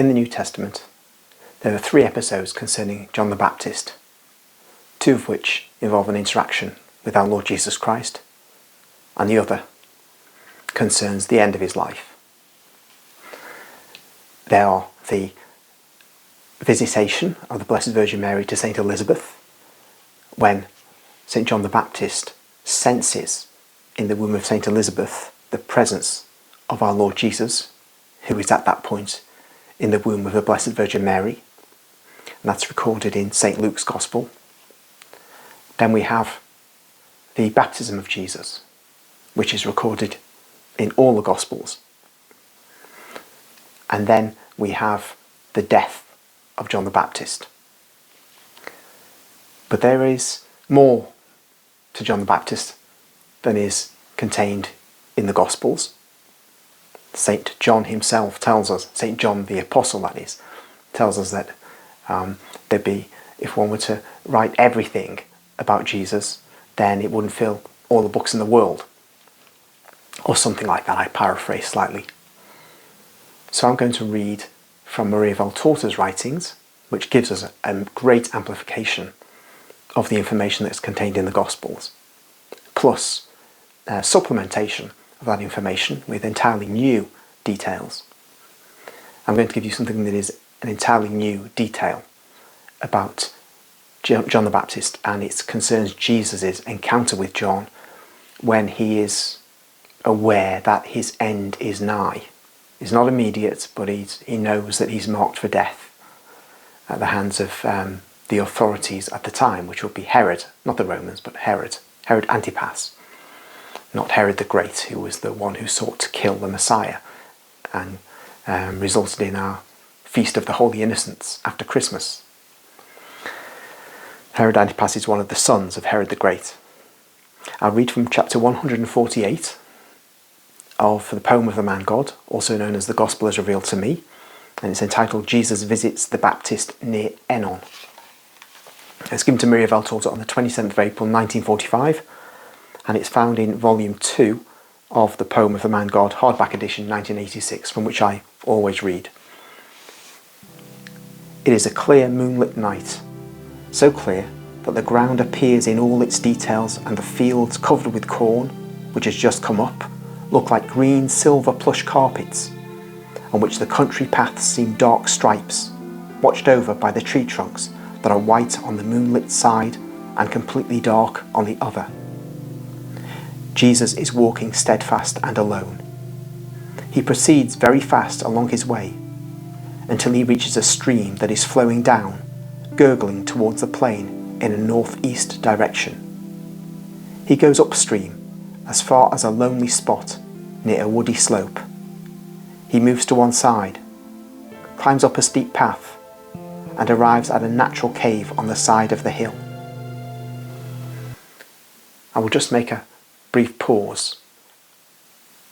in the New Testament, there are 3 episodes concerning John the Baptist, 2 of which involve an interaction with our Lord Jesus Christ, and the other concerns the end of his life. There are the visitation of the Blessed Virgin Mary to St. Elizabeth, when St. John the Baptist senses in the womb of St. Elizabeth the presence of our Lord Jesus, who is at that point in the womb of the Blessed Virgin Mary. And that's recorded in St. Luke's Gospel. Then we have the baptism of Jesus, which is recorded in all the Gospels. And then we have the death of John the Baptist. But there is more to John the Baptist than is contained in the Gospels. St. John himself tells us, St. John the Apostle that is, tells us that if one were to write everything about Jesus, then it wouldn't fill all the books in the world. Or something like that, I paraphrase slightly. So I'm going to read from Maria Valtorta's writings, which gives us a great amplification of the information that's contained in the Gospels, plus supplementation of that information with entirely new details. I'm going to give you something that is an entirely new detail about John the Baptist, and it concerns Jesus' encounter with John when he is aware that his end is nigh. It's not immediate, but he knows that he's marked for death at the hands of the authorities at the time, which would be Herod, not the Romans, but Herod Antipas, not Herod the Great, who was the one who sought to kill the Messiah and resulted in our Feast of the Holy Innocents after Christmas. Herod Antipas is one of the sons of Herod the Great. I'll read from chapter 148 of the Poem of the Man God, also known as the Gospel as Revealed to Me, and it's entitled Jesus Visits the Baptist Near Enon. It's given to Maria Valtorta on the 27th of April 1945, and it's found in volume 2 of the Poem of the Man God, hardback edition 1986, from which I always read. It is a clear moonlit night, so clear that the ground appears in all its details, and the fields covered with corn, which has just come up, look like green silver plush carpets, on which the country paths seem dark stripes, watched over by the tree trunks that are white on the moonlit side and completely dark on the other. Jesus is walking steadfast and alone. He proceeds very fast along his way until he reaches a stream that is flowing down, gurgling towards the plain in a northeast direction. He goes upstream as far as a lonely spot near a woody slope. He moves to one side, climbs up a steep path, and arrives at a natural cave on the side of the hill. I will just make a brief pause,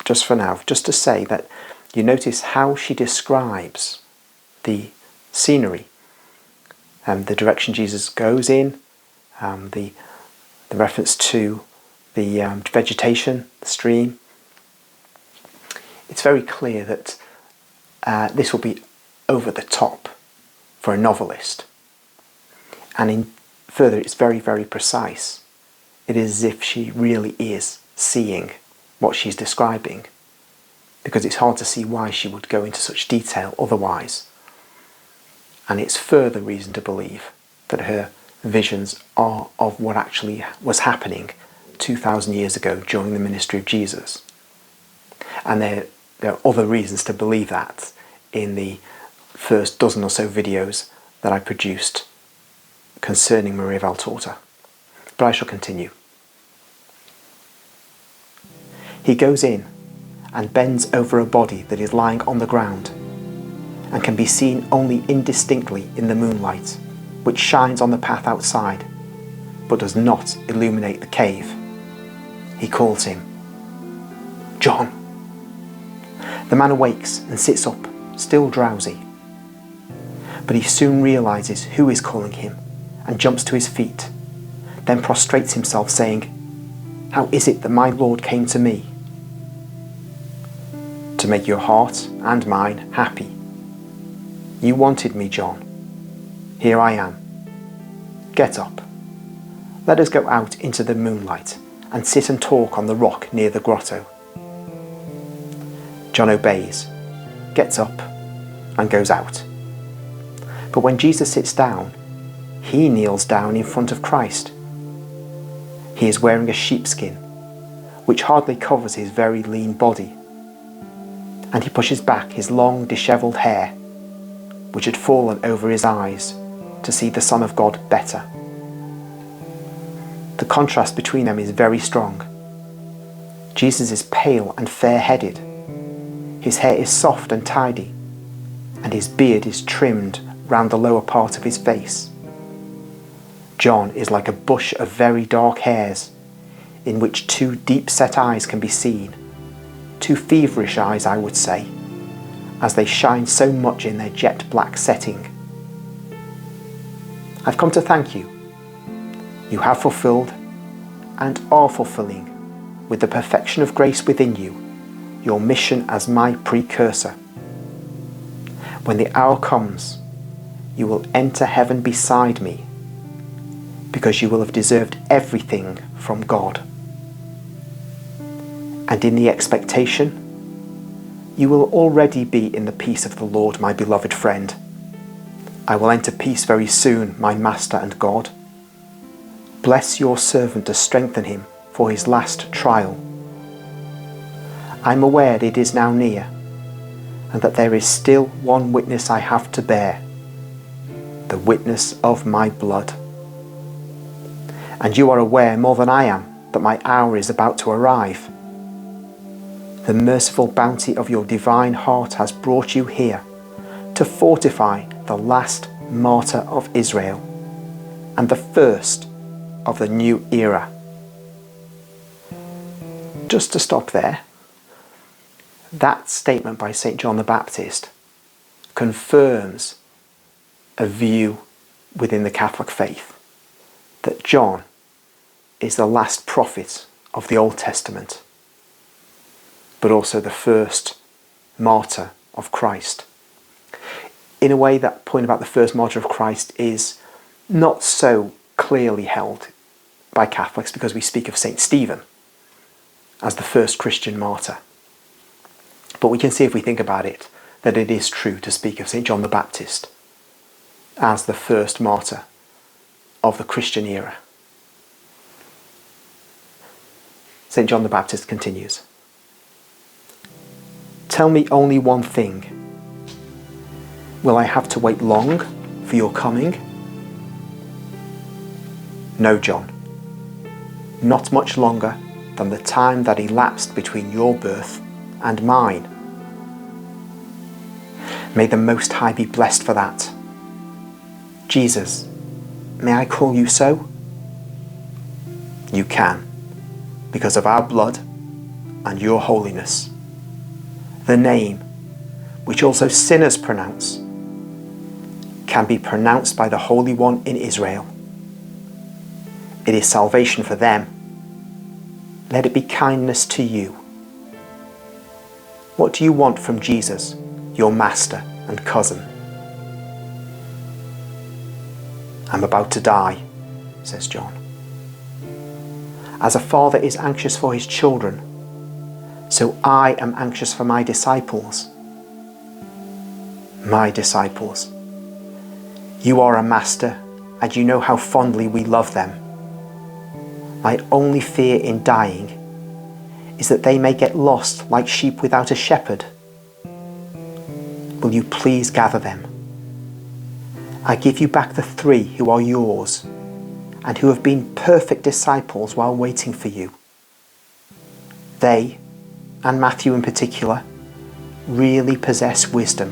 just for now, just to say that you notice how she describes the scenery, the direction Jesus goes in, the reference to the vegetation, the stream. It's very clear that this will be over the top for a novelist. And further, it's very, very precise. It is as if she really is seeing what she's describing, because it's hard to see why she would go into such detail otherwise. And it's further reason to believe that her visions are of what actually was happening 2,000 years ago during the ministry of Jesus. And there are other reasons to believe that in the first dozen or so videos that I produced concerning Maria Valtorta. But I shall continue. He goes in and bends over a body that is lying on the ground and can be seen only indistinctly in the moonlight, which shines on the path outside, but does not illuminate the cave. He calls him, "John." The man awakes and sits up, still drowsy. But he soon realizes who is calling him and jumps to his feet, then prostrates himself, saying, "How is it that my Lord came to me?" "To make your heart and mine happy." You wanted me, John. Here I am. Get up. Let us go out into the moonlight and sit and talk on the rock near the grotto. John obeys, gets up, and goes out. But when Jesus sits down, he kneels down in front of Christ. He is wearing a sheepskin, which hardly covers his very lean body, and he pushes back his long dishevelled hair, which had fallen over his eyes, to see the Son of God better. The contrast between them is very strong. Jesus is pale and fair-headed. His hair is soft and tidy, and his beard is trimmed round the lower part of his face. John is like a bush of very dark hairs, in which two deep-set eyes can be seen, two feverish eyes, I would say, as they shine so much in their jet-black setting. I've come to thank you. You have fulfilled and are fulfilling, with the perfection of grace within you, your mission as my precursor. When the hour comes, you will enter heaven beside me, because you will have deserved everything from God. And in the expectation, you will already be in the peace of the Lord, my beloved friend. I will enter peace very soon, my Master and God. Bless your servant to strengthen him for his last trial. I am aware that it is now near, and that there is still one witness I have to bear, the witness of my blood. And you are aware more than I am that my hour is about to arrive. The merciful bounty of your divine heart has brought you here to fortify the last martyr of Israel and the first of the new era. Just to stop there, that statement by St. John the Baptist confirms a view within the Catholic faith that John is the last prophet of the Old Testament, but also the first martyr of Christ. In a way, that point about the first martyr of Christ is not so clearly held by Catholics, because we speak of St. Stephen as the first Christian martyr. But we can see, if we think about it, that it is true to speak of St. John the Baptist as the first martyr of the Christian era. St. John the Baptist continues, "Tell me only one thing. Will I have to wait long for your coming?" "No, John. Not much longer than the time that elapsed between your birth and mine." May the Most High be blessed for that. Jesus, may I call you so? You can, because of our blood and your holiness. The name, which also sinners pronounce, can be pronounced by the Holy One in Israel. It is salvation for them. Let it be kindness to you. What do you want from Jesus, your master and cousin? "I'm about to die," says John. "As a father is anxious for his children, so I am anxious for my disciples." "My disciples. You are a master, and you know how fondly we love them. My only fear in dying is that they may get lost like sheep without a shepherd. Will you please gather them? I give you back the 3 who are yours and who have been perfect disciples while waiting for you. They, and Matthew in particular, really possess wisdom.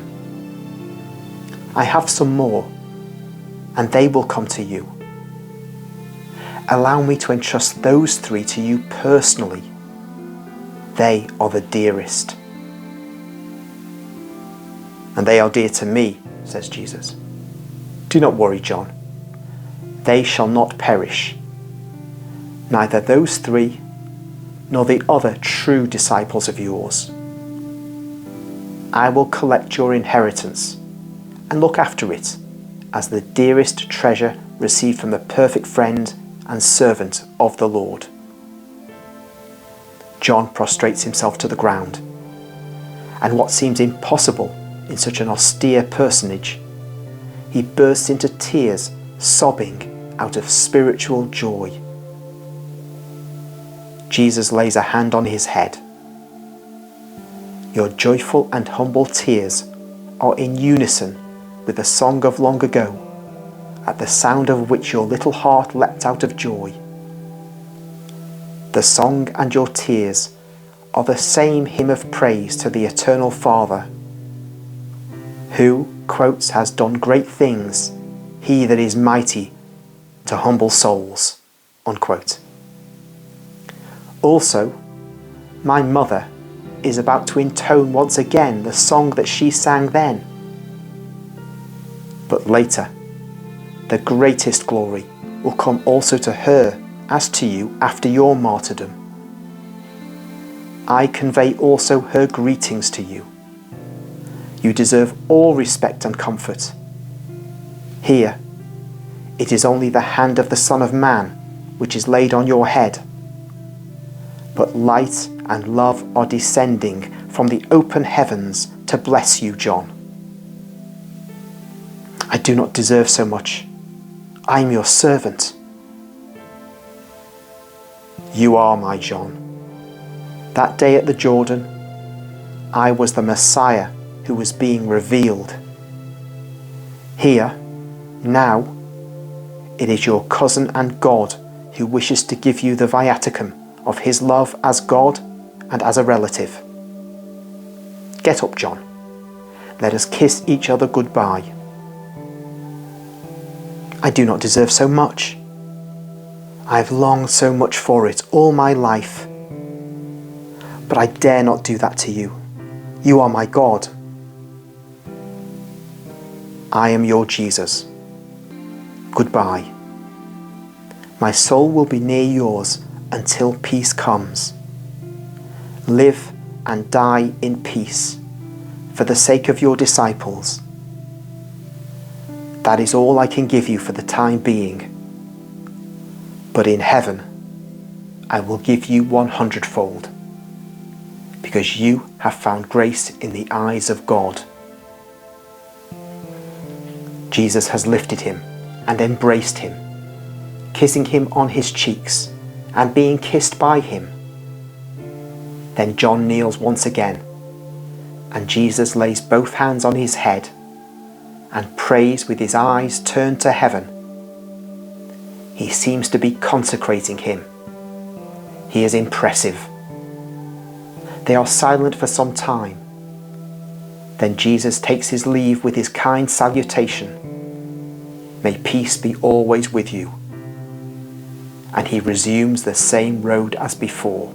I have some more, and they will come to you. Allow me to entrust those 3 to you personally. They are the dearest." "And they are dear to me," says Jesus. "Do not worry, John. They shall not perish. Neither those 3 nor the other true disciples of yours. I will collect your inheritance and look after it as the dearest treasure received from the perfect friend and servant of the Lord. John prostrates himself to the ground, and what seems impossible in such an austere personage, he bursts into tears, sobbing out of spiritual joy. Jesus lays a hand on his head. Your joyful and humble tears are in unison with the song of long ago, at the sound of which your little heart leapt out of joy. The song and your tears are the same hymn of praise to the Eternal Father, who, quotes, has done great things, he that is mighty to humble souls, unquote. Also, my mother is about to intone once again the song that she sang then. But later, the greatest glory will come also to her as to you after your martyrdom. I convey also her greetings to you. You deserve all respect and comfort. Here, it is only the hand of the Son of Man which is laid on your head. But light and love are descending from the open heavens to bless you, John. I do not deserve so much. I am your servant. You are my John. That day at the Jordan, I was the Messiah who was being revealed. Here, now, it is your cousin and God who wishes to give you the viaticum of his love as God and as a relative. Get up, John. Let us kiss each other goodbye. I do not deserve so much. I have longed so much for it all my life. But I dare not do that to you. You are my God. I am your Jesus. Goodbye. My soul will be near yours until peace comes. Live and die in peace for the sake of your disciples. That is all I can give you for the time being. But in heaven, I will give you 100-fold, because you have found grace in the eyes of God. Jesus has lifted him and embraced him, kissing him on his cheeks and being kissed by him. Then John kneels once again, and Jesus lays both hands on his head and prays with his eyes turned to heaven. He seems to be consecrating him. He is impressive. They are silent for some time. Then Jesus takes his leave with his kind salutation. May peace be always with you. And he resumes the same road as before.